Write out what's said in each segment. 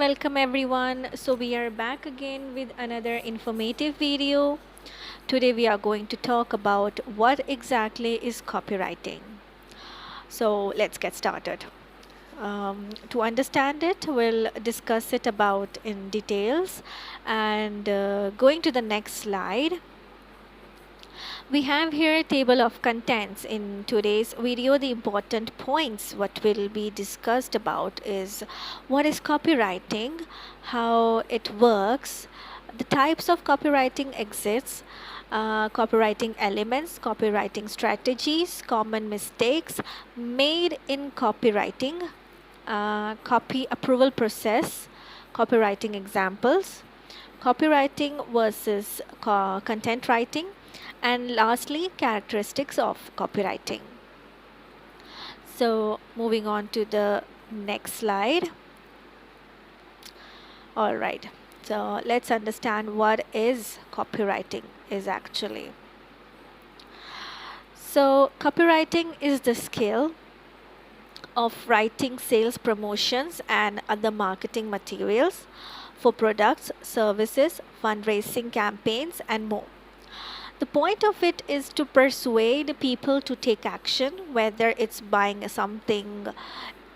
welcome everyone. So we are back again with another informative video. Today we are going to talk about what exactly is copywriting. So let's get started. To understand it, we'll discuss it about in details, and going to the next slide. We have here a table of contents. In today's video, the important points what will be discussed about is what is copywriting, how it works, the types of copywriting exists, copywriting elements, copywriting strategies, common mistakes made in copywriting, copy approval process, copywriting examples, copywriting versus content writing, and lastly, characteristics of copywriting. So moving on to the next slide. All right, so let's understand what is copywriting is actually. So copywriting is the skill of writing sales promotions and other marketing materials for products, services, fundraising campaigns, and more. The point of it is to persuade people to take action, whether it's buying something,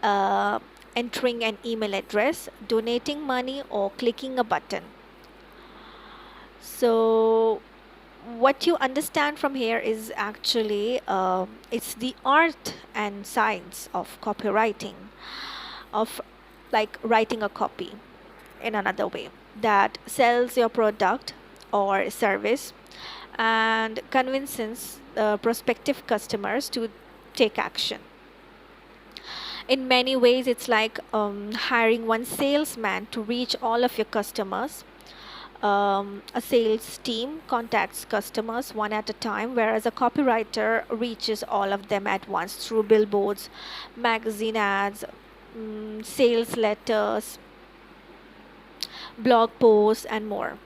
entering an email address, donating money, or clicking a button. So what you understand from here is actually it's the art and science of copywriting, of like writing a copy in another way that sells your product or service and convinces prospective customers to take action. In many ways, it's like hiring one salesman to reach all of your customers. A sales team contacts customers one at a time, whereas a copywriter reaches all of them at once through billboards, magazine ads, sales letters, blog posts, and more.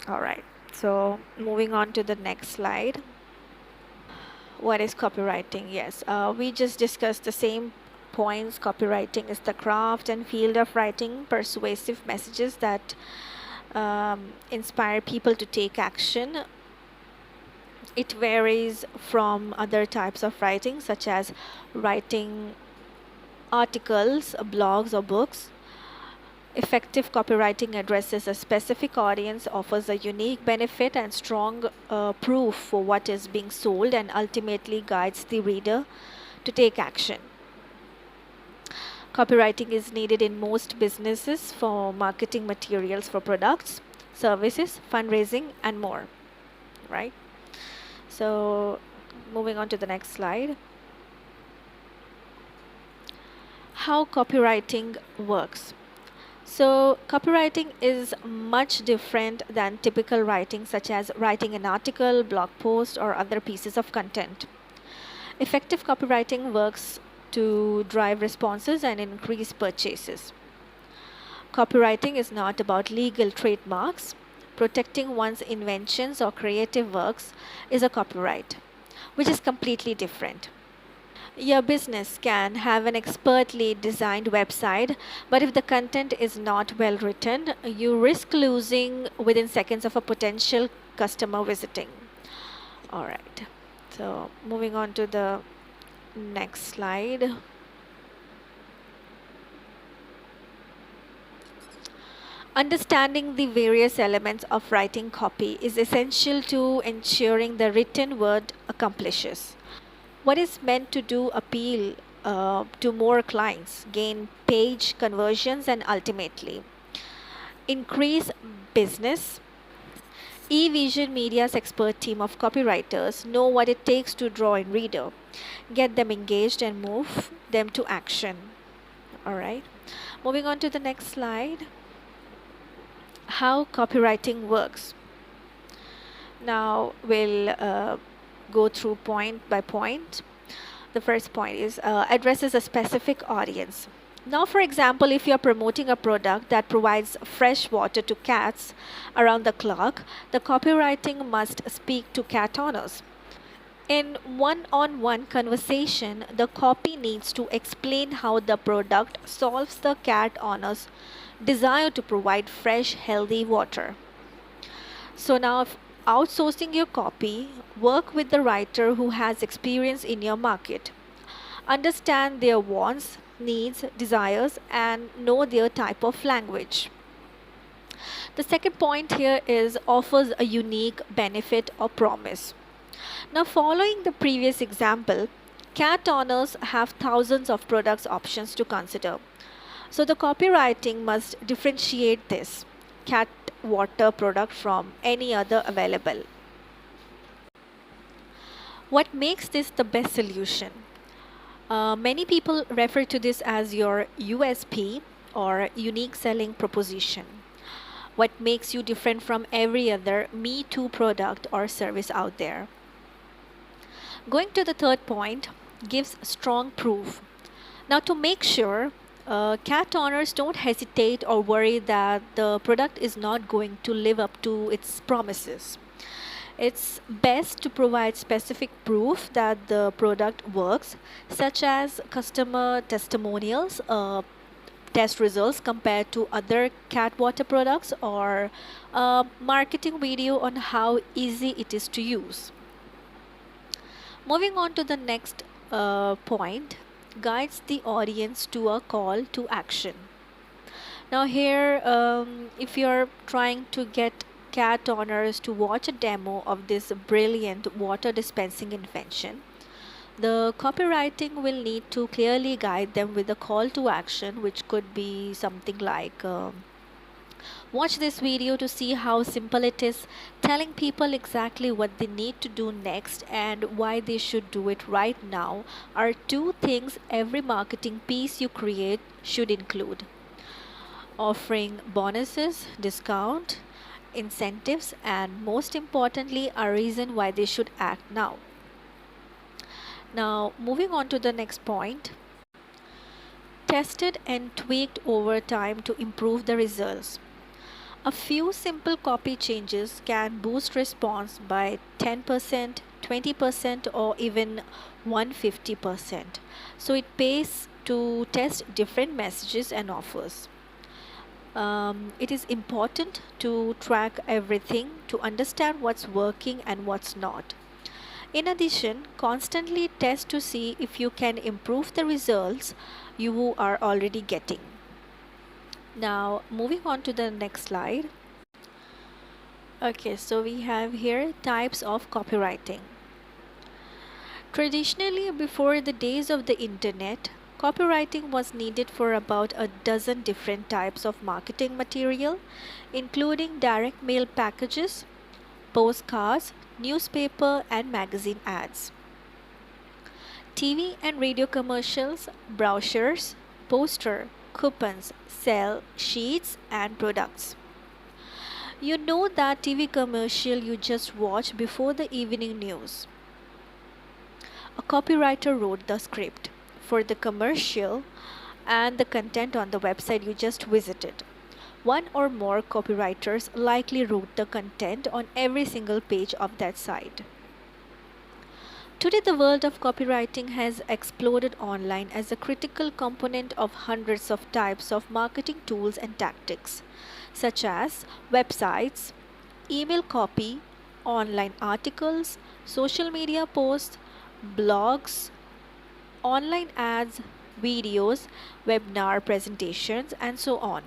All right. So moving on to the next slide. What is copywriting? Yes, we just discussed the same points. Copywriting is the craft and field of writing persuasive messages that inspire people to take action. It varies from other types of writing, such as writing articles, blogs, or books. Effective copywriting addresses a specific audience, offers a unique benefit and strong proof for what is being sold, and ultimately guides the reader to take action. Copywriting is needed in most businesses for marketing materials for products, services, fundraising, and more. Right? So, moving on to the next slide. How copywriting works. So copywriting is much different than typical writing, such as writing an article, blog post, or other pieces of content. Effective copywriting works to drive responses and increase purchases. Copywriting is not about legal trademarks. Protecting one's inventions or creative works is a copyright, which is completely different. Your business can have an expertly designed website, but if the content is not well written, you risk losing within seconds of a potential customer visiting. All right. So moving on to the next slide. Understanding the various elements of writing copy is essential to ensuring the written word accomplishes what is meant to do: appeal to more clients, gain page conversions, and ultimately increase business. eVision Media's expert team of copywriters know what it takes to draw in reader, get them engaged, and move them to action. All right. Moving on to the next slide. How copywriting works. Now we'll go through point by point. The first point is addresses a specific audience. Now, for example, if you're promoting a product that provides fresh water to cats around the clock, the copywriting must speak to cat owners. In one-on-one conversation, the copy needs to explain how the product solves the cat owner's desire to provide fresh, healthy water. So now, if outsourcing your copy, work with the writer who has experience in your market. Understand their wants, needs, desires, and know their type of language. The second point here is offers a unique benefit or promise. Now, following the previous example, cat owners have thousands of products options to consider. So the copywriting must differentiate this cat water product from any other available. What makes this the best solution? Many people refer to this as your USP or unique selling proposition. What makes you different from every other Me Too product or service out there? Going to the third point, gives strong proof. Now, to make sure cat owners don't hesitate or worry that the product is not going to live up to its promises, it's best to provide specific proof that the product works, such as customer testimonials, test results compared to other cat water products, or a marketing video on how easy it is to use. Moving on to the next point, guides the audience to a call to action. Now here, if you're trying to get cat owners to watch a demo of this brilliant water dispensing invention, the copywriting will need to clearly guide them with a call to action, which could be something like watch this video to see how simple it is, telling people exactly what they need to do next and why they should do it right now are two things every marketing piece you create should include. Offering bonuses, discount, incentives, and most importantly, a reason why they should act now. Now, moving on to the next point, tested and tweaked over time to improve the results. A few simple copy changes can boost response by 10%, 20%, or even 150%. So it pays to test different messages and offers. It is important to track everything to understand what's working and what's not. In addition, constantly test to see if you can improve the results you are already getting. Now, moving on to the next slide. Okay, so we have here types of copywriting. Traditionally, before the days of the internet, copywriting was needed for about a dozen different types of marketing material, including direct mail packages, postcards, newspaper and magazine ads, TV and radio commercials, brochures, poster, coupons, sell sheets and products. You know that TV commercial you just watched before the evening news. A copywriter wrote the script for the commercial and the content on the website you just visited. One or more copywriters likely wrote the content on every single page of that site. Today, the world of copywriting has exploded online as a critical component of hundreds of types of marketing tools and tactics, such as websites, email copy, online articles, social media posts, blogs, online ads, videos, webinar presentations, and so on.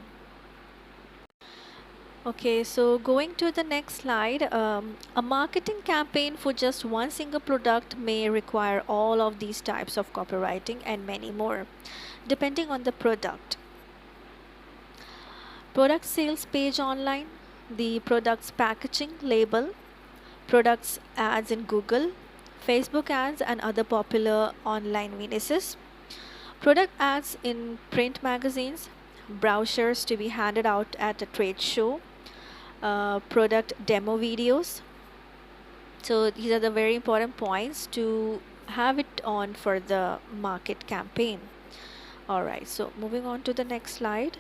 Okay, so going to the next slide, a marketing campaign for just one single product may require all of these types of copywriting and many more, depending on the product. Product sales page online, the product's packaging label, products ads in Google, Facebook ads and other popular online menaces, product ads in print magazines, brochures to be handed out at a trade show, product demo videos. So these are the very important points to have it on for the market campaign. Alright, so moving on to the next slide.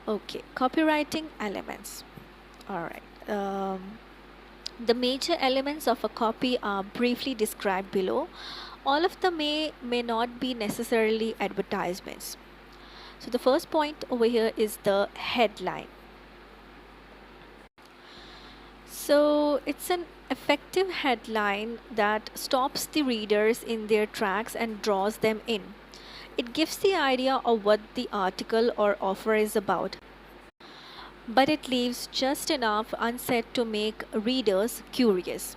Okay, copywriting elements. Alright. The major elements of a copy are briefly described below. All of them may not be necessarily advertisements. So the first point over here is the headline. So it's an effective headline that stops the readers in their tracks and draws them in. It gives the idea of what the article or offer is about, but it leaves just enough unsaid to make readers curious.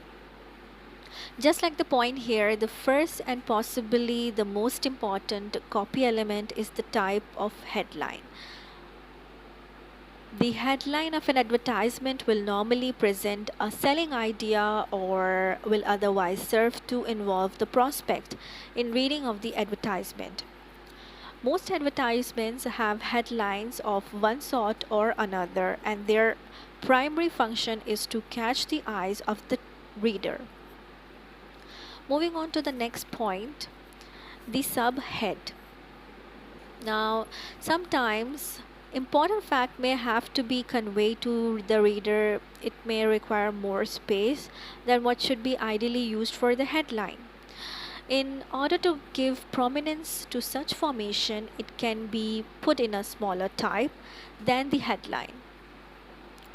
Just like the point here, the first and possibly the most important copy element is the type of headline. The headline of an advertisement will normally present a selling idea or will otherwise serve to involve the prospect in reading of the advertisement. Most advertisements have headlines of one sort or another, and their primary function is to catch the eyes of the reader. Moving on to the next point, the subhead. Now, sometimes important fact may have to be conveyed to the reader. It may require more space than what should be ideally used for the headline. In order to give prominence to such formation, it can be put in a smaller type than the headline,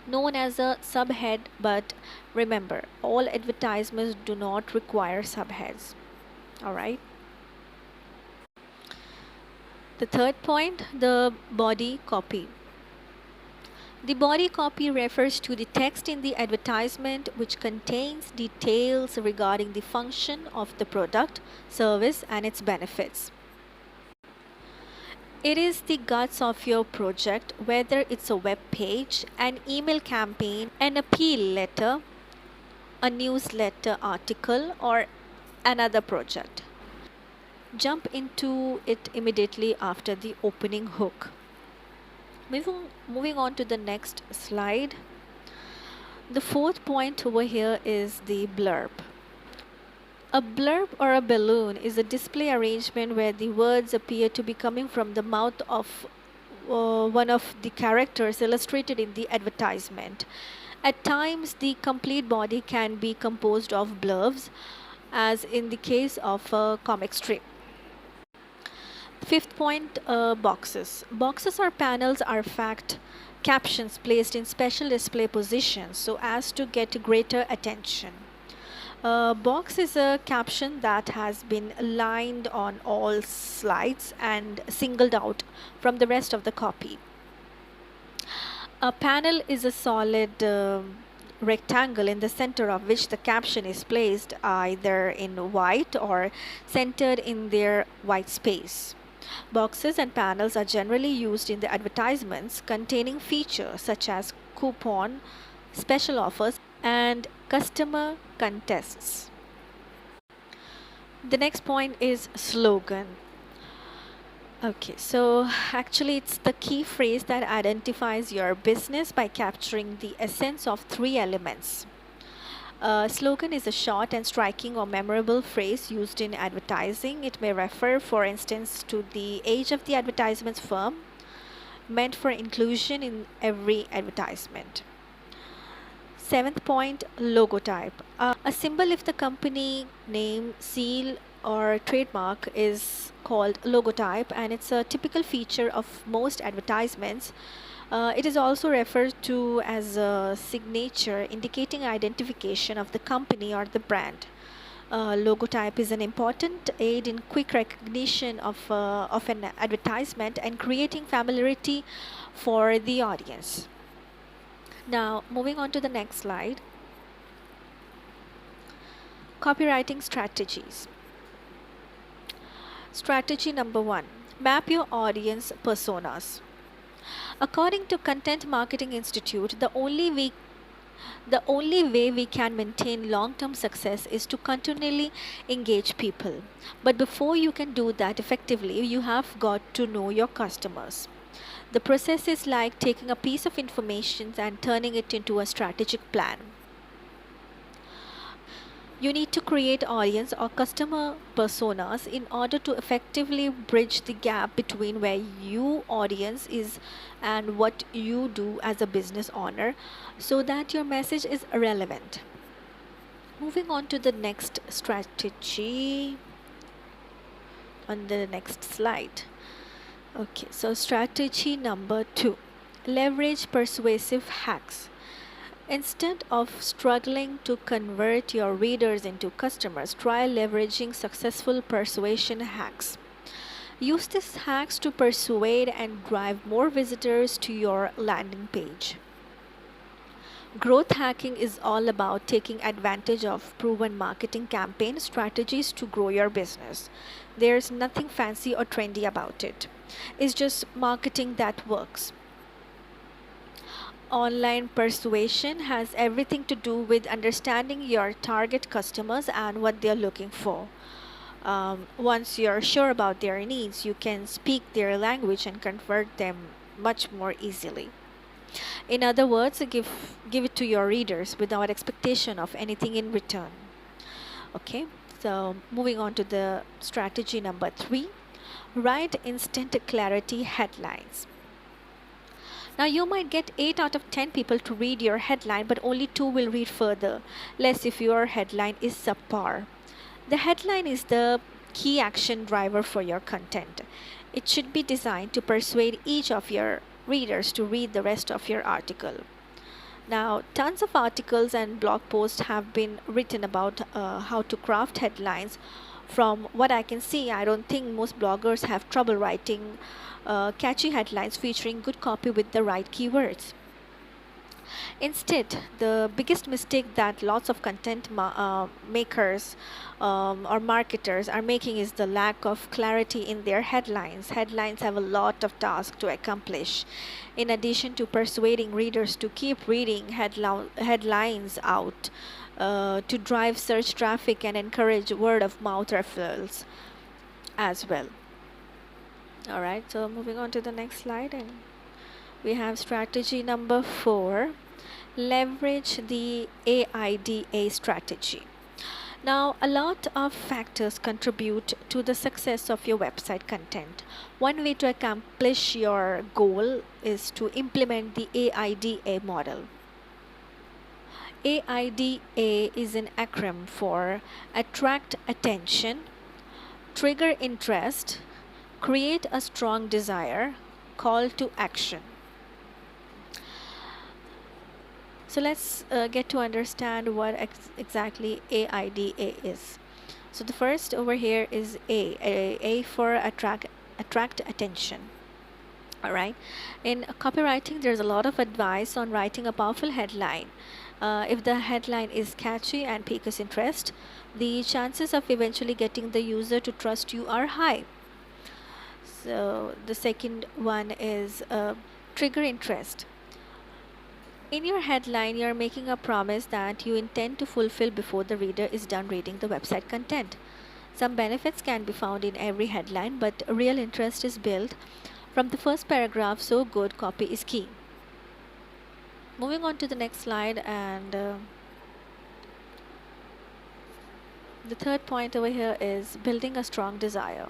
known as a subhead, but remember, all advertisements do not require subheads. Alright. The third point, the body copy. The body copy refers to the text in the advertisement which contains details regarding the function of the product, service, and its benefits. It is the guts of your project, whether it's a web page, an email campaign, an appeal letter, a newsletter article, or another project. Jump into it immediately after the opening hook. Moving on to the next slide. The fourth point over here is the blurb. A blurb or a balloon is a display arrangement where the words appear to be coming from the mouth of one of the characters illustrated in the advertisement. At times, the complete body can be composed of blurbs, as in the case of a comic strip. Fifth point, boxes. Boxes or panels are fact captions placed in special display positions so as to get greater attention. A box is a caption that has been aligned on all slides and singled out from the rest of the copy. A panel is a solid rectangle in the center of which the caption is placed either in white or centered in their white space. Boxes and panels are generally used in the advertisements containing features such as coupon, special offers, and customer contests. The next point is slogan. Okay, so actually it's the key phrase that identifies your business by capturing the essence of three elements. A slogan is a short and striking or memorable phrase used in advertising. It may refer, for instance, to the age of the advertisement's firm, meant for inclusion in every advertisement. Seventh point, logotype. A symbol if the company name, seal, or trademark is called logotype, and it's a typical feature of most advertisements. It is also referred to as a signature indicating identification of the company or the brand. Logotype is an important aid in quick recognition of an advertisement and creating familiarity for the audience. Now, moving on to the next slide. Copywriting strategies. Strategy number 1. Map your audience personas. According to Content Marketing Institute, the only way we can maintain long-term success is to continually engage people. But before you can do that effectively, you have got to know your customers. The process is like taking a piece of information and turning it into a strategic plan. You need to create audience or customer personas in order to effectively bridge the gap between where your audience is and what you do as a business owner so that your message is relevant. Moving on to the next strategy on the next slide. Okay, so strategy number 2, leverage persuasive hacks. Instead of struggling to convert your readers into customers, try leveraging successful persuasion hacks. Use these hacks to persuade and drive more visitors to your landing page. Growth hacking is all about taking advantage of proven marketing campaign strategies to grow your business. There's nothing fancy or trendy about it. It's just marketing that works. Online persuasion has everything to do with understanding your target customers and what they're looking for. Once you're sure about their needs, you can speak their language and convert them much more easily. In other words, give it to your readers without expectation of anything in return. Okay, so moving on to the strategy number 3, write instant clarity headlines. Now you might get 8 out of 10 people to read your headline, but only 2 will read further, less if your headline is subpar. The headline is the key action driver for your content. It should be designed to persuade each of your readers to read the rest of your article. Now, tons of articles and blog posts have been written about how to craft headlines. From what I can see, I don't think most bloggers have trouble writing catchy headlines featuring good copy with the right keywords. Instead, the biggest mistake that lots of content makers or marketers are making is the lack of clarity in their headlines. Headlines have a lot of tasks to accomplish. In addition to persuading readers to keep reading headlines out, to drive search traffic and encourage word of mouth referrals as well. Alright, so moving on to the next slide, and we have strategy number 4, leverage the AIDA strategy. Now, a lot of factors contribute to the success of your website content. One way to accomplish your goal is to implement the AIDA model. AIDA is an acronym for attract attention, trigger interest, create a strong desire, call to action. So let's get to understand what exactly AIDA is. So the first over here is A for attract attention. Alright, in copywriting there's a lot of advice on writing a powerful headline. If the headline is catchy and piques interest, the chances of eventually getting the user to trust you are high. So the second one is trigger interest. In your headline, you're making a promise that you intend to fulfill before the reader is done reading the website content. Some benefits can be found in every headline, but real interest is built from the first paragraph, so good copy is key. Moving on to the next slide, and the third point over here is building a strong desire.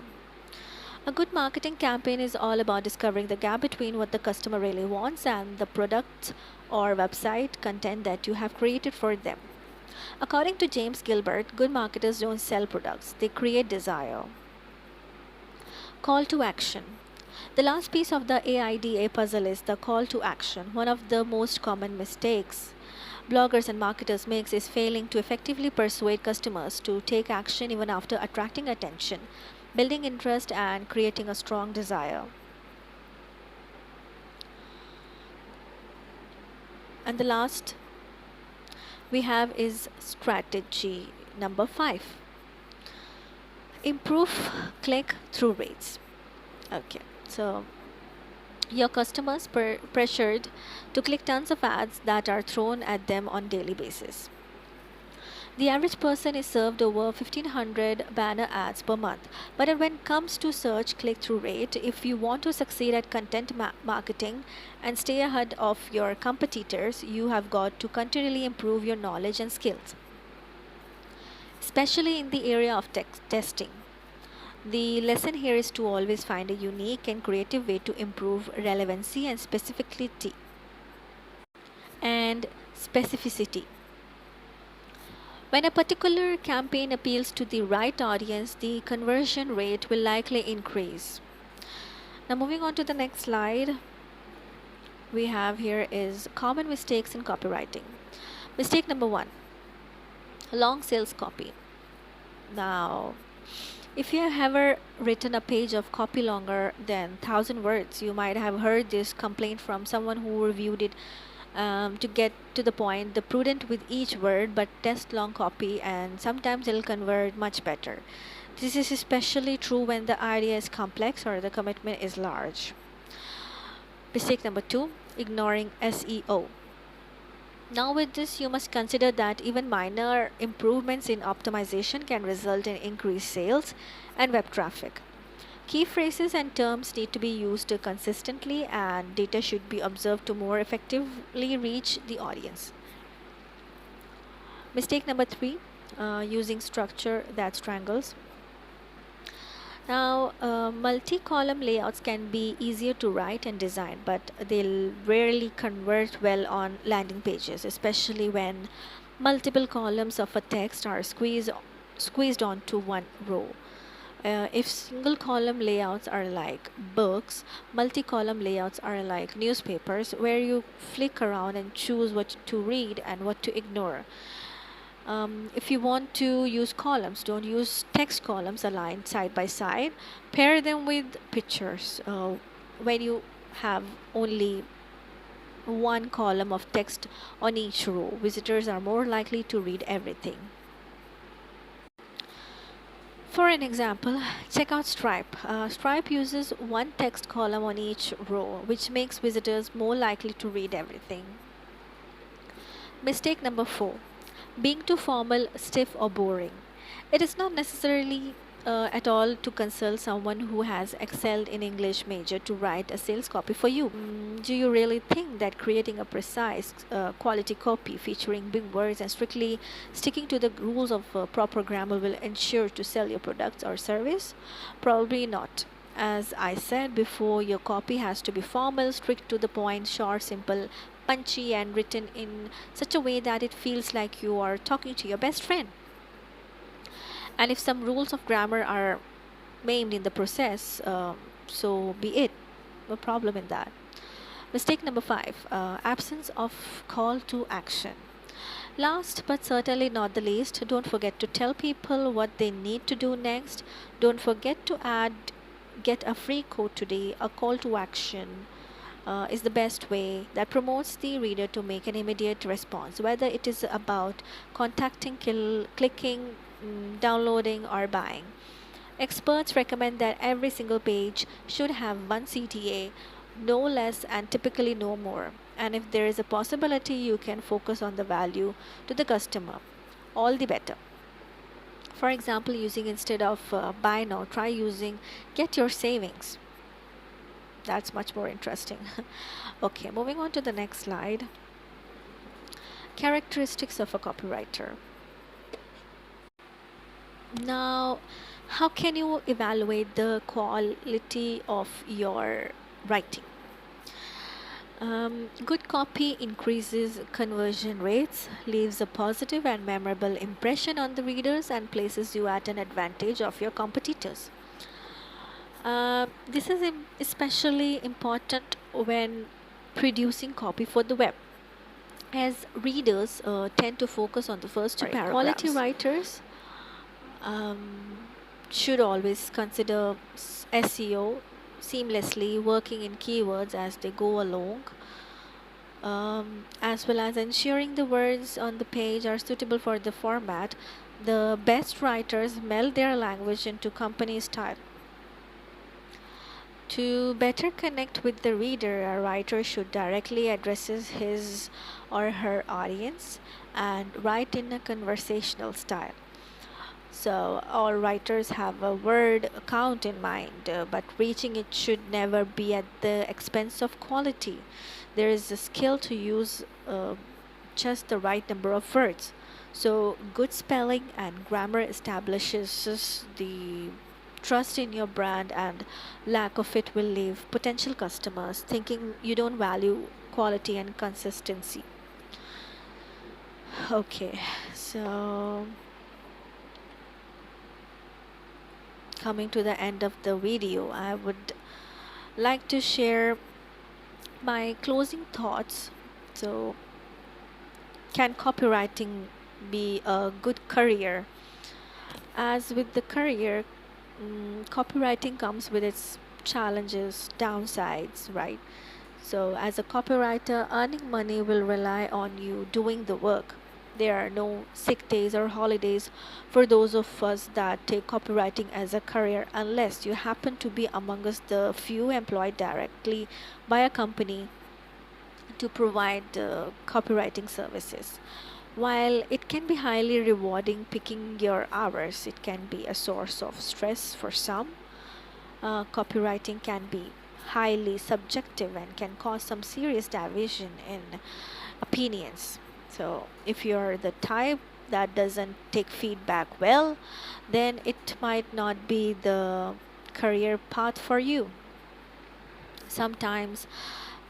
A good marketing campaign is all about discovering the gap between what the customer really wants and the product or website content that you have created for them. According to James Gilbert, good marketers don't sell products, they create desire. Call to action. The last piece of the AIDA puzzle is the call to action. One of the most common mistakes bloggers and marketers make is failing to effectively persuade customers to take action even after attracting attention, building interest, and creating a strong desire. And the last we have is strategy number 5. Improve click-through rates. Okay, so your customers pressured to click tons of ads that are thrown at them on daily basis. The average person is served over 1500 banner ads per month. But when it comes to search click-through rate, if you want to succeed at content marketing and stay ahead of your competitors, you have got to continually improve your knowledge and skills, especially in the area of testing. The lesson here is to always find a unique and creative way to improve relevancy and specificity. When a particular campaign appeals to the right audience, the conversion rate will likely increase. Now, moving on to the next slide, we have here is common mistakes in copywriting. Mistake number one, long sales copy. Now, if you have ever written a page of copy longer than 1,000 words, you might have heard this complaint from someone who reviewed it. To get to the point, the prudent with each word, but test long copy, and sometimes it'll convert much better. This is especially true when the idea is complex or the commitment is large. Mistake number two, ignoring SEO. Now, with this, you must consider that even minor improvements in optimization can result in increased sales and web traffic. Key phrases and terms need to be used consistently, and data should be observed to more effectively reach the audience. Mistake number three, using structure that strangles. Now, multi-column layouts can be easier to write and design, but they'll rarely convert well on landing pages, especially when multiple columns of a text are squeezed onto one row. If single column layouts are like books, multi-column layouts are like newspapers, where you flick around and choose what to read and what to ignore. If you want to use columns, don't use text columns aligned side by side. Pair them with pictures. When you have only one column of text on each row, visitors are more likely to read everything. For an example, check out Stripe. Stripe uses one text column on each row, which makes visitors more likely to read everything. Mistake number four, being too formal, stiff, or boring. It is not necessarily at all to consult someone who has excelled in English major to write a sales copy for you. Do you really think that creating a precise quality copy featuring big words and strictly sticking to the rules of proper grammar will ensure to sell your products or service? Probably not. As I said before, your copy has to be formal, strict to the point, short, simple, punchy, and written in such a way that it feels like you are talking to your best friend. And if some rules of grammar are maimed in the process, so be it. No problem in that. Mistake number five, absence of call to action. Last but certainly not the least, don't forget to tell people what they need to do next. Don't forget to add get a free code today. A call to action is the best way that promotes the reader to make an immediate response, whether it is about contacting, clicking, downloading, or buying. Experts recommend that every single page should have one CTA, no less and typically no more. And if there is a possibility, you can focus on the value to the customer, all the better. For example, using instead of buy now, try using get your savings. That's much more interesting. Okay, moving on to the next slide. Characteristics of a copywriter. Now, how can you evaluate the quality of your writing? Good copy increases conversion rates, leaves a positive and memorable impression on the readers, and places you at an advantage of your competitors. This is especially important when producing copy for the web, as readers tend to focus on the first two paragraphs. Quality writers should always consider SEO seamlessly, working in keywords as they go along, as well as ensuring the words on the page are suitable for the format. The best writers meld their language into company style. To better connect with the reader, a writer should directly address his or her audience and write in a conversational style. So all writers have a word count in mind, but reaching it should never be at the expense of quality. There is a skill to use just the right number of words. So good spelling and grammar establishes the trust in your brand, and lack of it will leave potential customers thinking you don't value quality and consistency. Okay, So coming to the end of the video, I would like to share my closing thoughts. So, can copywriting be a good career? As with the career, copywriting comes with its challenges, downsides, right? So, as a copywriter, earning money will rely on you doing the work. There are no sick days or holidays for those of us that take copywriting as a career, unless you happen to be among us the few employed directly by a company to provide copywriting services. While it can be highly rewarding picking your hours, it can be a source of stress for some. Copywriting can be highly subjective and can cause some serious division in opinions. So, if you're the type that doesn't take feedback well, then it might not be the career path for you. Sometimes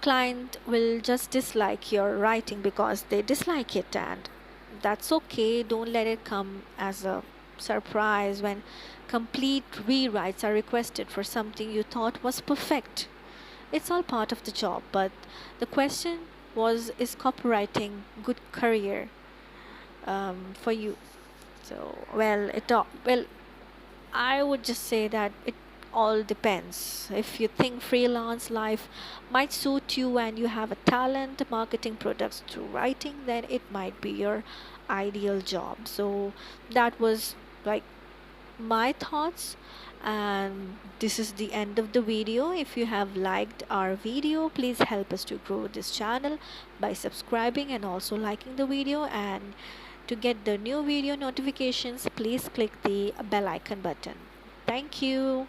client will just dislike your writing because they dislike it, and that's okay. Don't let it come as a surprise when complete rewrites are requested for something you thought was perfect. It's all part of the job, but the question was, is copywriting good career for you? So well, I would just say that it all depends. If you think freelance life might suit you and you have a talent marketing products through writing, then it might be your ideal job. So that was like my thoughts, and this is the end of the video. If you have liked our video, please help us to grow this channel by subscribing and also liking the video, and to get the new video notifications, please click the bell icon button. Thank you.